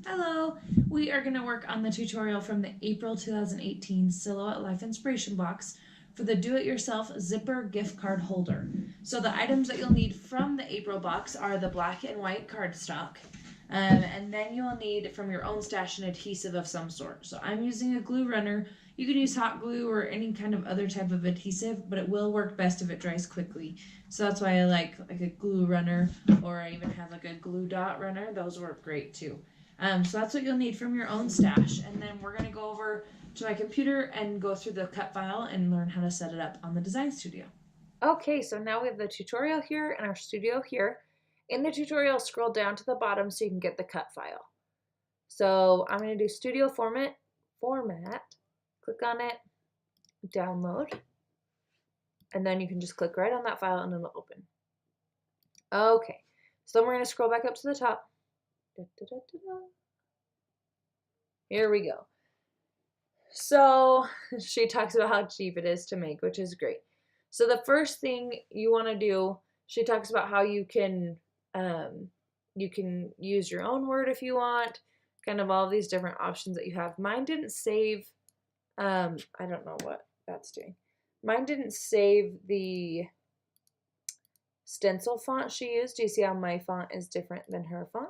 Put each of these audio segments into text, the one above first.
Hello! We are going to work on the tutorial from the April 2018 Silhouette Life Inspiration Box for the do-it-yourself zipper gift card holder. So the items that you'll need from the April box are the black and white cardstock, and then you'll need from your own stash an adhesive of some sort. So I'm using a glue runner. You can use hot glue or any kind of other type of adhesive, but it will work best if it dries quickly. So that's why I like a glue runner, or I even have like a glue dot runner. Those work great too. So that's what you'll need from your own stash. And then we're going to go over to my computer and go through the cut file and learn how to set it up on the Design Studio. Okay, so now we have the tutorial here and our studio here. In the tutorial, scroll down to the bottom so you can get the cut file. So I'm going to do Studio Format, click on it, download, and then you can just click right on that file and it'll open. Okay, so then we're going to scroll back up to the top. Here we go. So she talks about how cheap it is to make, which is great. So the first thing you want to do, she talks about how you can use your own word if you want, kind of all these different options that you have. Mine didn't save, I don't know what that's doing. Mine didn't save the stencil font she used. Do you see how my font is different than her font?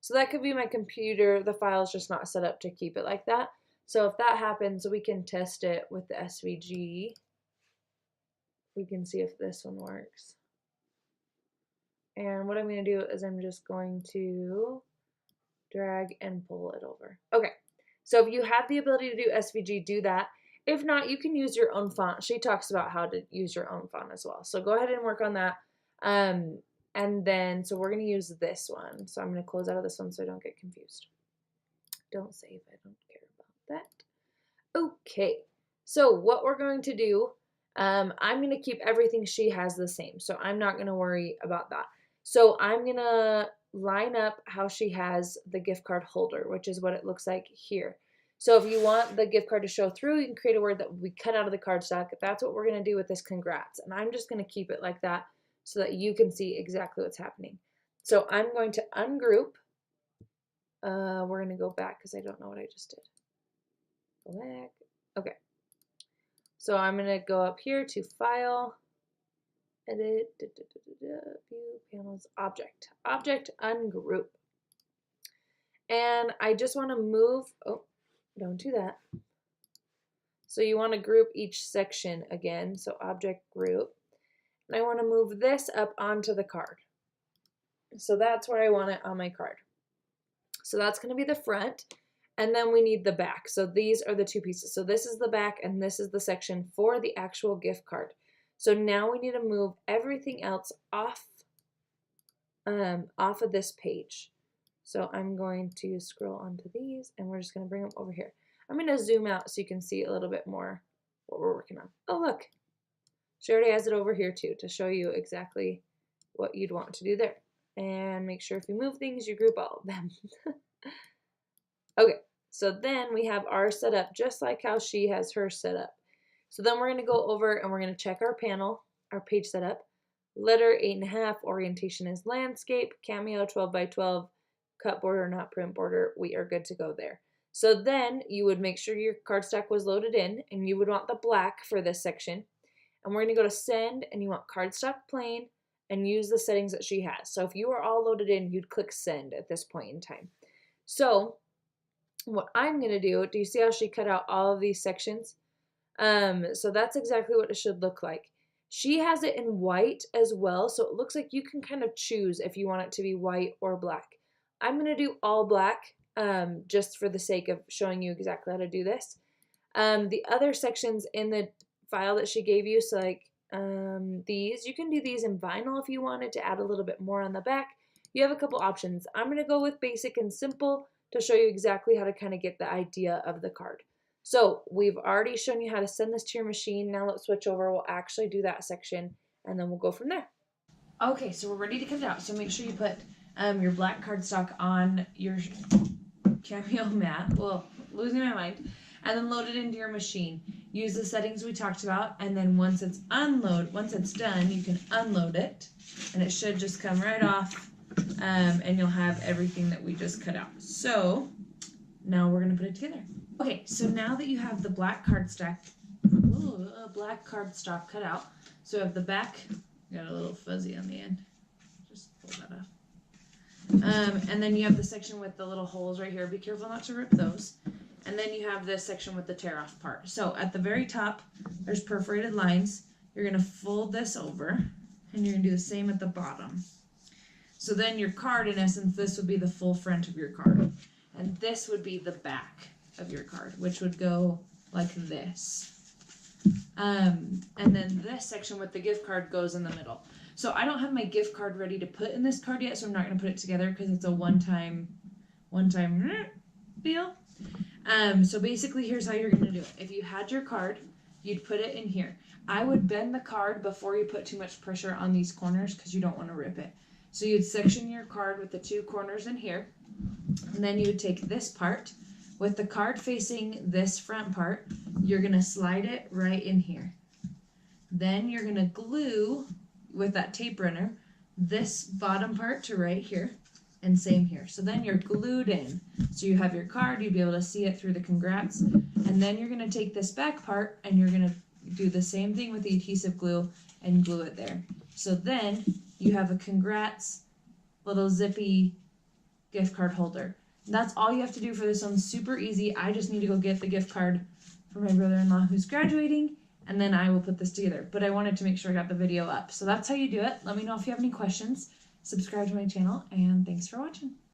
So that could be my computer. The file is just not set up to keep it like that. So if that happens, we can test it with the SVG. We can see if this one works. And what I'm going to do is I'm just going to drag and pull it over. Okay, so if you have the ability to do SVG, do that. If not, you can use your own font. She talks about how to use your own font as well. So go ahead and work on that. And then, so we're going to use this one. So I'm going to close out of this one so I don't get confused. Don't save, I don't care about that. Okay, so what we're going to do, I'm going to keep everything she has the same. So I'm not going to worry about that. So I'm going to line up how she has the gift card holder, which is what it looks like here. So if you want the gift card to show through, you can create a word that we cut out of the cardstock. That's what we're going to do with this congrats. And I'm just going to keep it like that so that you can see exactly what's happening. So I'm going to ungroup. We're going to go back because I don't know what I just did. Go back. Okay. So I'm going to go up here to File, Edit, View, Panels, Object. Object, ungroup. And I just want to move, oh, don't do that. So you want to group each section again. So Object, Group. And I want to move this up onto the card. So that's where I want it on my card. So that's going to be the front. And then we need the back. So these are the two pieces. So this is the back and this is the section for the actual gift card. So now we need to move everything else off of this page. So I'm going to scroll onto these and we're just going to bring them over here. I'm going to zoom out so you can see a little bit more what we're working on. Oh, look. She already has it over here too to show you exactly what you'd want to do there. And make sure if you move things, you group all of them. Okay, so then we have our setup just like how she has her set up. So then we're going to go over and we're going to check our panel, our page setup. Letter 8.5, orientation is landscape, cameo 12 by 12, cut border, not print border. We are good to go there. So then you would make sure your cardstock was loaded in and you would want the black for this section. And we're going to go to send and you want cardstock plain and use the settings that she has. So if you are all loaded in, you'd click send at this point in time. So what I'm going to do you see how she cut out all of these sections? So that's exactly what it should look like. She has it in white as well, so it looks like you can kind of choose if you want it to be white or black. I'm going to do all black just for the sake of showing you exactly how to do this. The other sections in the file that she gave you, so like these, you can do these in vinyl if you wanted to add a little bit more on the back. You have a couple options. I'm going to go with basic and simple to show you exactly how to kind of get the idea of the card. So we've already shown you how to send this to your machine. Now let's switch over. We'll actually do that section and then we'll go from there. Okay, so we're ready to cut it out. So make sure you put your black cardstock on your cameo mat. Well, losing my mind. And then load it into your machine. Use the settings we talked about, and then once it's done, you can unload it, and it should just come right off And you'll have everything that we just cut out. So now we're gonna put it together. Okay, so now that you have the black cardstock cut out, so I have the back, got a little fuzzy on the end. Just pull that off. And then you have the section with the little holes right here. Be careful not to rip those. And then you have this section with the tear off part. So at the very top, there's perforated lines. You're gonna fold this over, and you're gonna do the same at the bottom. So then your card, in essence, this would be the full front of your card. And this would be the back of your card, which would go like this. And then this section with the gift card goes in the middle. So I don't have my gift card ready to put in this card yet, so I'm not going to put it together because it's a one-time deal. So basically, here's how you're going to do it. If you had your card, you'd put it in here. I would bend the card before you put too much pressure on these corners because you don't want to rip it. So you'd section your card with the two corners in here, and then you would take this part. With the card facing this front part, you're going to slide it right in here. Then you're going to glue, with that tape runner, this bottom part to right here, and same here. So then you're glued in. So you have your card, you'd be able to see it through the congrats, and then you're going to take this back part, and you're going to do the same thing with the adhesive glue, and glue it there. So then you have a congrats little zippy gift card holder. That's all you have to do for this one. Super easy. I just need to go get the gift card for my brother-in-law who's graduating, and then I will put this together. But I wanted to make sure I got the video up. So that's how you do it. Let me know if you have any questions. Subscribe to my channel, and thanks for watching.